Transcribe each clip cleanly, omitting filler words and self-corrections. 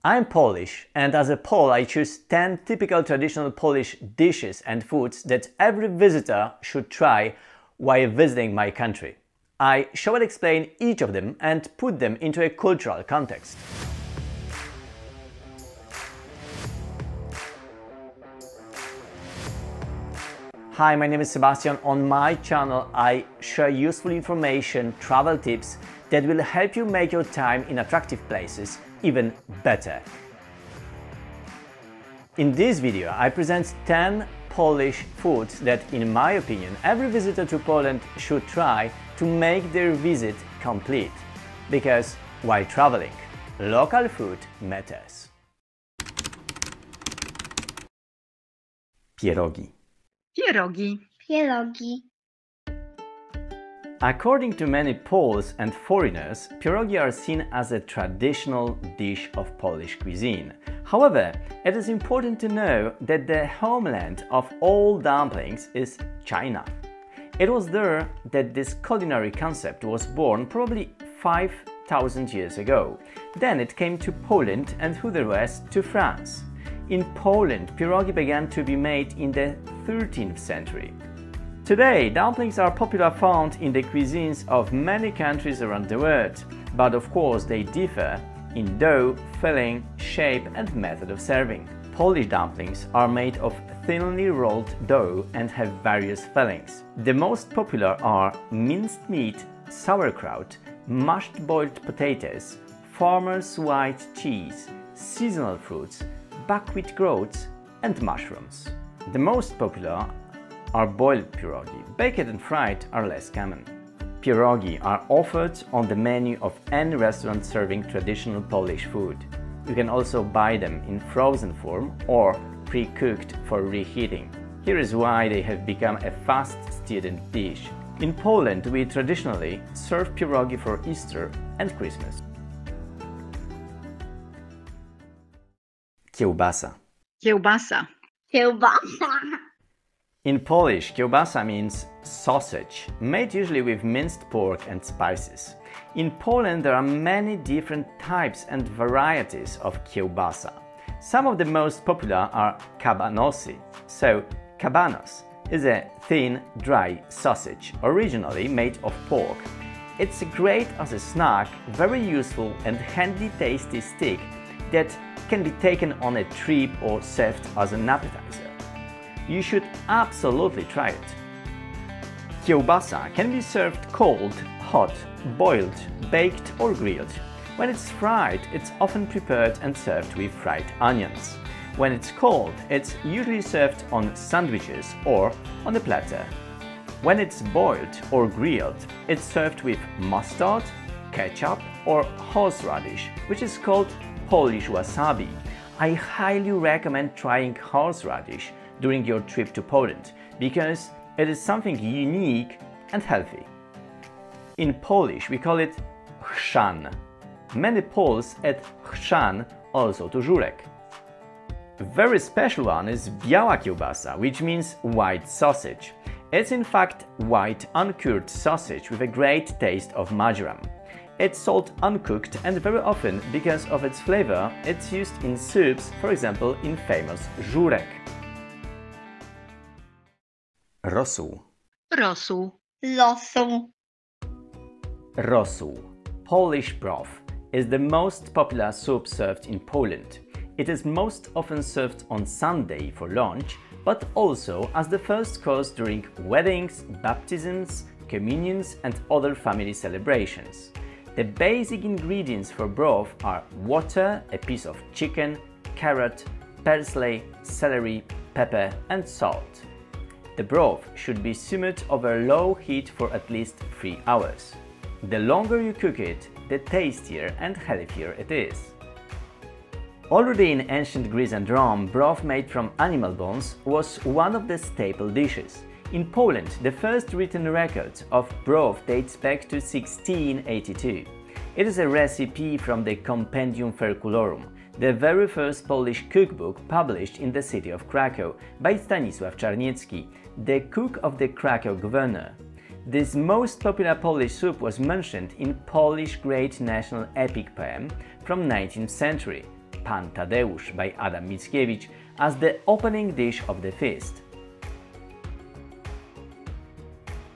I'm Polish, and as a Pole I choose 10 typical traditional Polish dishes and foods that every visitor should try while visiting my country. I shall explain each of them and put them into a cultural context. Hi, my name is Sebastian. On my channel I share useful information, travel tips that will help you make your time in attractive places even better. In this video I present 10 Polish foods that, in my opinion, every visitor to Poland should try to make their visit complete. Because while traveling, local food matters. Pierogi. Pierogi. Pierogi. According to many Poles and foreigners, pierogi are seen as a traditional dish of Polish cuisine. However, it is important to know that the homeland of all dumplings is China. It was there that this culinary concept was born, probably 5,000 years ago. Then it came to Poland and through the west to France. In Poland, pierogi began to be made in the 13th century. Today, dumplings are popular found in the cuisines of many countries around the world, but of course they differ in dough, filling, shape and method of serving. Polish dumplings are made of thinly rolled dough and have various fillings. The most popular are minced meat, sauerkraut, mashed boiled potatoes, farmer's white cheese, seasonal fruits, buckwheat groats and mushrooms. The most popular are boiled pierogi. Baked and fried are less common. Pierogi are offered on the menu of any restaurant serving traditional Polish food. You can also buy them in frozen form or pre-cooked for reheating. Here is why they have become a fast student dish. In Poland, we traditionally serve pierogi for Easter and Christmas. Kiełbasa. Kiełbasa. Kiełbasa. In Polish, kiełbasa means sausage, made usually with minced pork and spices. In Poland there are many different types and varieties of kiełbasa. Some of the most popular are kabanosy. So, kabanos is a thin, dry sausage, originally made of pork. It's great as a snack, very useful and handy tasty stick that can be taken on a trip or served as an appetizer. You should absolutely try it. Kiełbasa can be served cold, hot, boiled, baked or grilled. When it's fried, it's often prepared and served with fried onions. When it's cold, it's usually served on sandwiches or on a platter. When it's boiled or grilled, it's served with mustard, ketchup or horseradish, which is called Polish wasabi. I highly recommend trying horseradish during your trip to Poland, because it is something unique and healthy. In Polish we call it chrzan. Many Poles add chrzan also to Żurek. A very special one is biała kiełbasa, which means white sausage. It's in fact white uncured sausage with a great taste of marjoram. It's sold uncooked and very often, because of its flavor, it's used in soups, for example in famous Żurek. Rosół. Rosół. Rosół. Rosół, Polish broth, is the most popular soup served in Poland. It is most often served on Sunday for lunch, but also as the first course during weddings, baptisms, communions and other family celebrations. The basic ingredients for broth are water, a piece of chicken, carrot, parsley, celery, pepper and salt. The broth should be simmered over low heat for at least 3 hours. The longer you cook it, the tastier and healthier it is. Already in ancient Greece and Rome, broth made from animal bones was one of the staple dishes. In Poland, the first written record of broth dates back to 1682. It is a recipe from the Compendium Ferculorum, the very first Polish cookbook published in the city of Krakow by Stanisław Czarniecki, the cook of the Krakow governor. This most popular Polish soup was mentioned in Polish great national epic poem from 19th century, Pan Tadeusz by Adam Mickiewicz as the opening dish of the feast.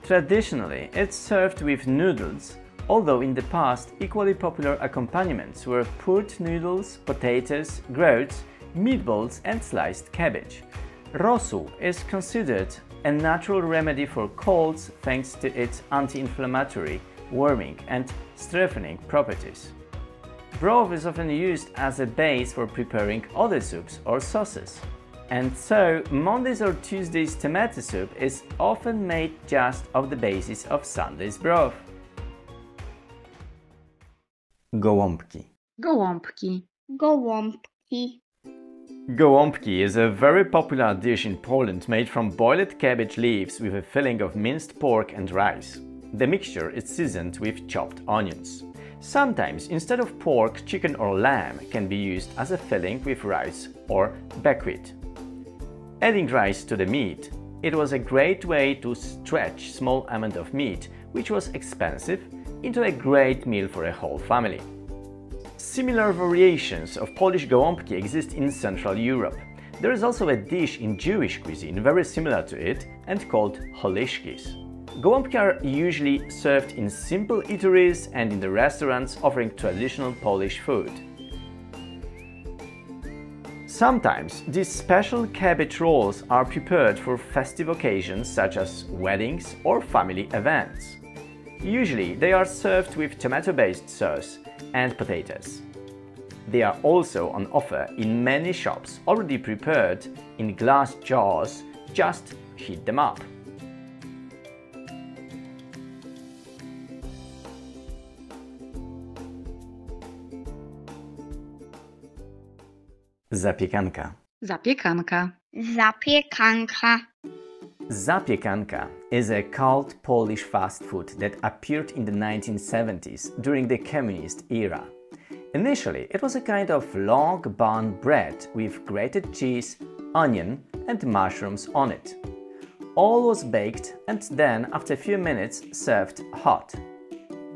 Traditionally, it's served with noodles, although in the past equally popular accompaniments were pulled noodles, potatoes, groats, meatballs and sliced cabbage. Rosół is considered a natural remedy for colds thanks to its anti-inflammatory, warming and strengthening properties. Broth is often used as a base for preparing other soups or sauces. And so, Monday's or Tuesday's tomato soup is often made just of the basis of Sunday's broth. Gołąbki. Gołąbki. Gołąbki. Gołąbki is a very popular dish in Poland made from boiled cabbage leaves with a filling of minced pork and rice. The mixture is seasoned with chopped onions. Sometimes, instead of pork, chicken or lamb can be used as a filling with rice or buckwheat. Adding rice to the meat, it was a great way to stretch small amount of meat, which was expensive, into a great meal for a whole family. Similar variations of Polish gołąbki exist in Central Europe. There is also a dish in Jewish cuisine very similar to it and called holiszkis. Gołąbki are usually served in simple eateries and in the restaurants offering traditional Polish food. Sometimes these special cabbage rolls are prepared for festive occasions such as weddings or family events. Usually they are served with tomato-based sauce and potatoes. They are also on offer in many shops already prepared in glass jars, just heat them up. Zapiekanka. Zapiekanka. Zapiekanka. Zapiekanka is a cult Polish fast food that appeared in the 1970s during the communist era. Initially, it was a kind of long bun bread with grated cheese, onion and mushrooms on it. All was baked and then, after a few minutes, served hot.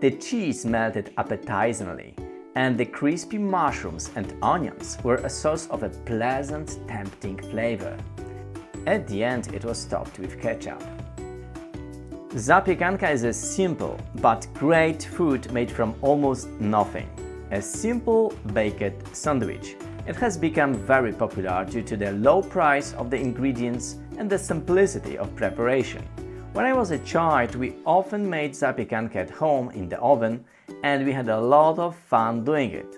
The cheese melted appetizingly, and the crispy mushrooms and onions were a source of a pleasant, tempting flavor. At the end, it was topped with ketchup. Zapiekanka is a simple but great food made from almost nothing. A simple baked sandwich. It has become very popular due to the low price of the ingredients and the simplicity of preparation. When I was a child, we often made zapiekanka at home in the oven and we had a lot of fun doing it.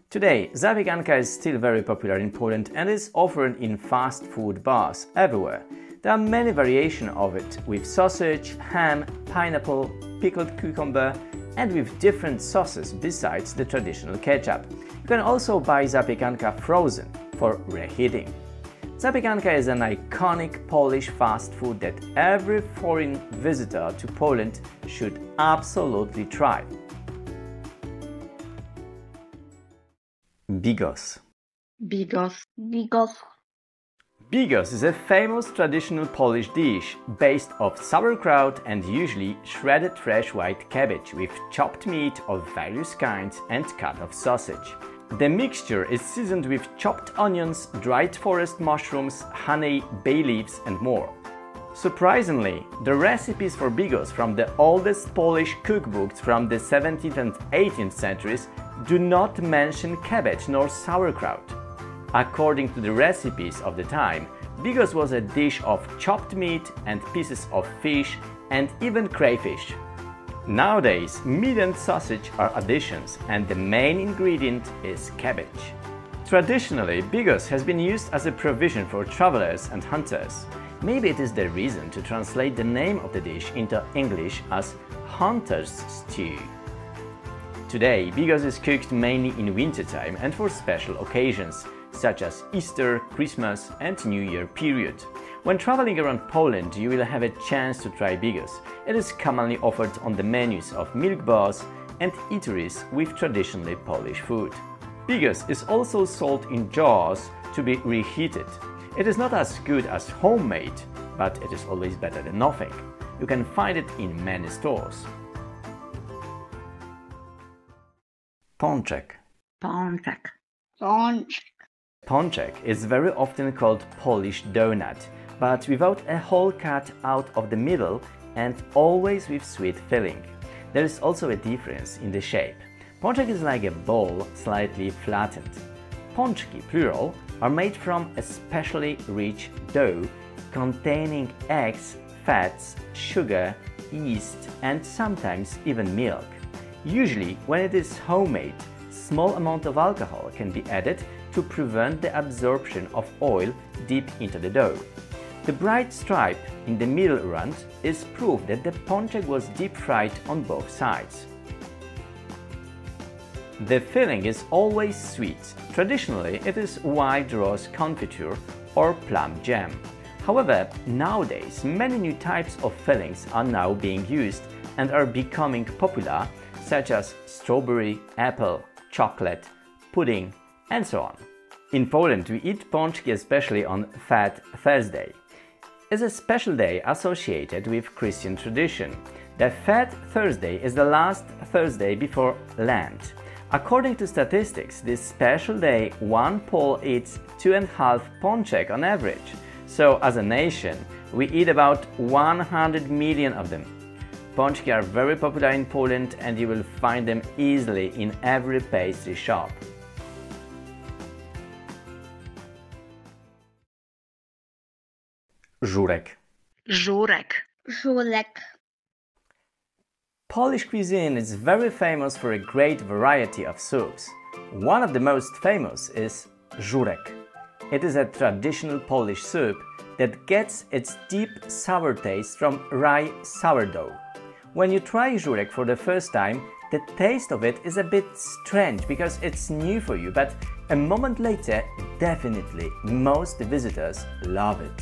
Today, zapiekanka is still very popular in Poland and is offered in fast food bars everywhere. There are many variations of it with sausage, ham, pineapple, pickled cucumber and with different sauces besides the traditional ketchup. You can also buy zapiekanka frozen for reheating. Zapiekanka is an iconic Polish fast food that every foreign visitor to Poland should absolutely try. Bigos. Bigos. Bigos. Bigos is a famous traditional Polish dish based of sauerkraut and usually shredded fresh white cabbage with chopped meat of various kinds and cut-off sausage. The mixture is seasoned with chopped onions, dried forest mushrooms, honey, bay leaves and more. Surprisingly, the recipes for bigos from the oldest Polish cookbooks from the 17th and 18th centuries do not mention cabbage nor sauerkraut. According to the recipes of the time, bigos was a dish of chopped meat and pieces of fish and even crayfish. Nowadays, meat and sausage are additions and the main ingredient is cabbage. Traditionally, bigos has been used as a provision for travelers and hunters. Maybe it is the reason to translate the name of the dish into English as hunter's stew. Today, bigos is cooked mainly in wintertime and for special occasions, such as Easter, Christmas and New Year period. When traveling around Poland, you will have a chance to try bigos. It is commonly offered on the menus of milk bars and eateries with traditionally Polish food. Bigos is also sold in jars to be reheated. It is not as good as homemade, but it is always better than nothing. You can find it in many stores. Pączek. Pączek. Pączek. Pączek is very often called Polish donut, but without a hole cut out of the middle and always with sweet filling. There is also a difference in the shape. Pączek is like a ball, slightly flattened. Pączki, plural, are made from especially rich dough containing eggs, fats, sugar, yeast, and sometimes even milk. Usually, when it is homemade, small amount of alcohol can be added to prevent the absorption of oil deep into the dough. The bright stripe in the middle rund is proof that the pączek was deep fried on both sides. The filling is always sweet. Traditionally, it is white rose confiture or plum jam. However, nowadays, many new types of fillings are now being used and are becoming popular, such as strawberry, apple, chocolate, pudding, and so on. In Poland, we eat pączki especially on Fat Thursday. It's a special day associated with Christian tradition. The Fat Thursday is the last Thursday before Lent. According to statistics, this special day, one Pole eats 2.5 pączek on average. So, as a nation, we eat about 100 million of them. Pączki are very popular in Poland and you will find them easily in every pastry shop. Żurek. Żurek. Żurek. Polish cuisine is very famous for a great variety of soups. One of the most famous is Żurek. It is a traditional Polish soup that gets its deep sour taste from rye sourdough. When you try Żurek for the first time, the taste of it is a bit strange because it's new for you, but a moment later, definitely most visitors love it.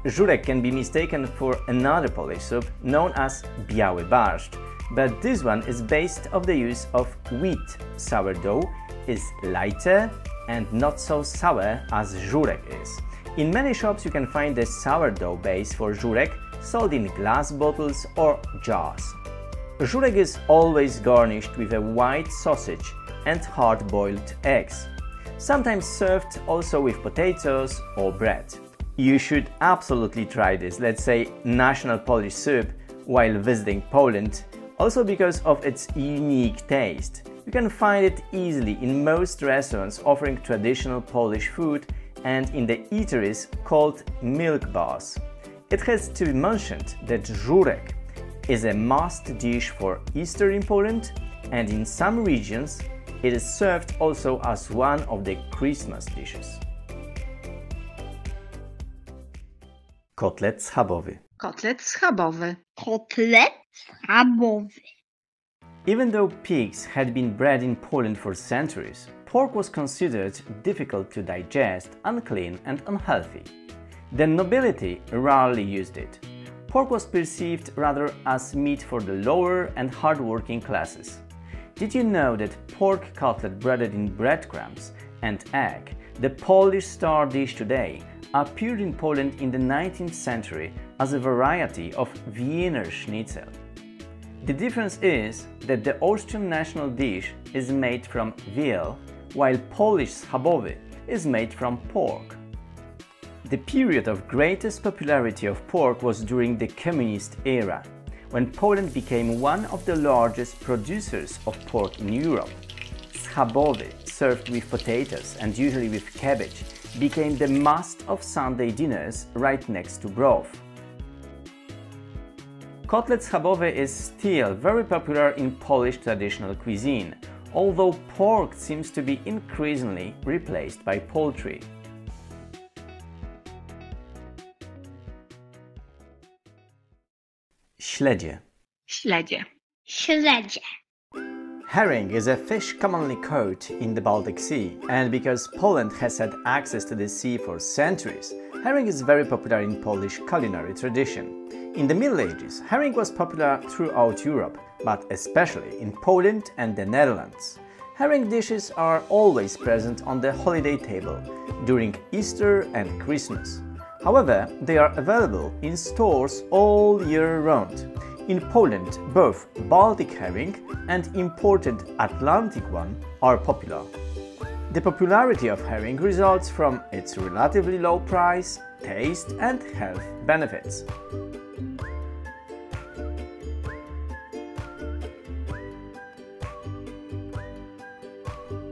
Żurek can be mistaken for another Polish soup known as biały barszcz, but this one is based on the use of wheat sourdough, is lighter and not so sour as Żurek is. In many shops you can find the sourdough base for Żurek sold in glass bottles or jars. Żurek is always garnished with a white sausage and hard-boiled eggs, sometimes served also with potatoes or bread. You should absolutely try this, let's say, national Polish soup while visiting Poland, also because of its unique taste. You can find it easily in most restaurants offering traditional Polish food and in the eateries called milk bars. It has to be mentioned that Żurek is a must dish for Easter in Poland, and in some regions it is served also as one of the Christmas dishes. Kotlet schabowy. Kotlet schabowy. Kotlet schabowy. Even though pigs had been bred in Poland for centuries, pork was considered difficult to digest, unclean and unhealthy. The nobility rarely used it. Pork was perceived rather as meat for the lower and hard-working classes. Did you know that pork cutlet breaded in breadcrumbs and egg, the Polish star dish today, appeared in Poland in the 19th century as a variety of Wiener Schnitzel? The difference is that the Austrian national dish is made from veal, while Polish schabowy is made from pork. The period of greatest popularity of pork was during the communist era, when Poland became one of the largest producers of pork in Europe. Schabowy, served with potatoes and usually with cabbage, became the must of Sunday dinners right next to broth. Kotlet schabowy is still very popular in Polish traditional cuisine, although pork seems to be increasingly replaced by poultry. Śledzie. Śledzie. Śledzie. Herring is a fish commonly caught in the Baltic Sea, and because Poland has had access to the sea for centuries, herring is very popular in Polish culinary tradition. In the Middle Ages, herring was popular throughout Europe, but especially in Poland and the Netherlands. Herring dishes are always present on the holiday table during Easter and Christmas. However, they are available in stores all year round. In Poland, both Baltic herring and imported Atlantic one are popular. The popularity of herring results from its relatively low price, taste and health benefits.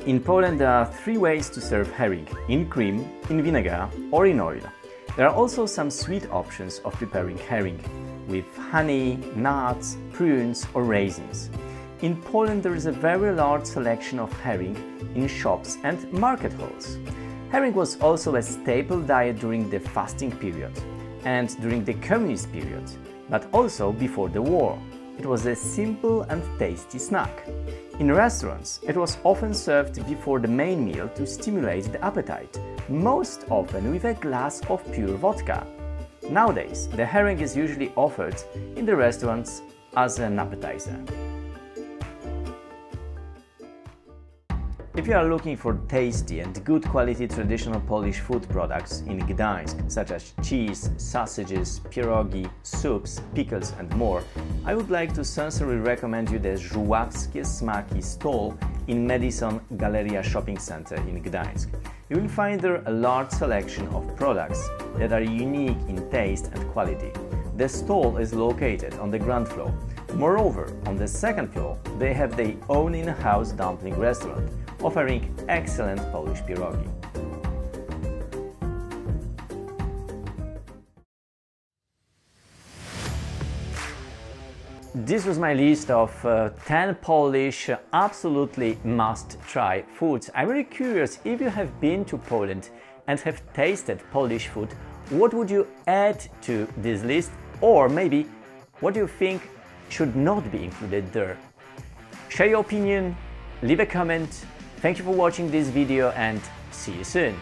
In Poland there are 3 ways to serve herring: in cream, in vinegar or in oil. There are also some sweet options of preparing herring, with honey, nuts, prunes or raisins. In Poland there is a very large selection of herring in shops and market halls. Herring was also a staple diet during the fasting period and during the communist period, but also before the war. It was a simple and tasty snack. In restaurants, it was often served before the main meal to stimulate the appetite, most often with a glass of pure vodka. Nowadays, the herring is usually offered in the restaurants as an appetizer. If you are looking for tasty and good quality traditional Polish food products in Gdańsk, such as cheese, sausages, pierogi, soups, pickles and more, I would like to sincerely recommend you the Żuławskie Smaki stall in Madison Galleria Shopping Center in Gdańsk. You will find there a large selection of products that are unique in taste and quality. The stall is located on the ground floor. Moreover, on the second floor, they have their own in-house dumpling restaurant, offering excellent Polish pierogi. This was my list of 10 Polish absolutely must-try foods. I'm very curious, if you have been to Poland and have tasted Polish food, what would you add to this list? Or maybe, what do you think should not be included there? Share your opinion, leave a comment. Thank you for watching this video and see you soon.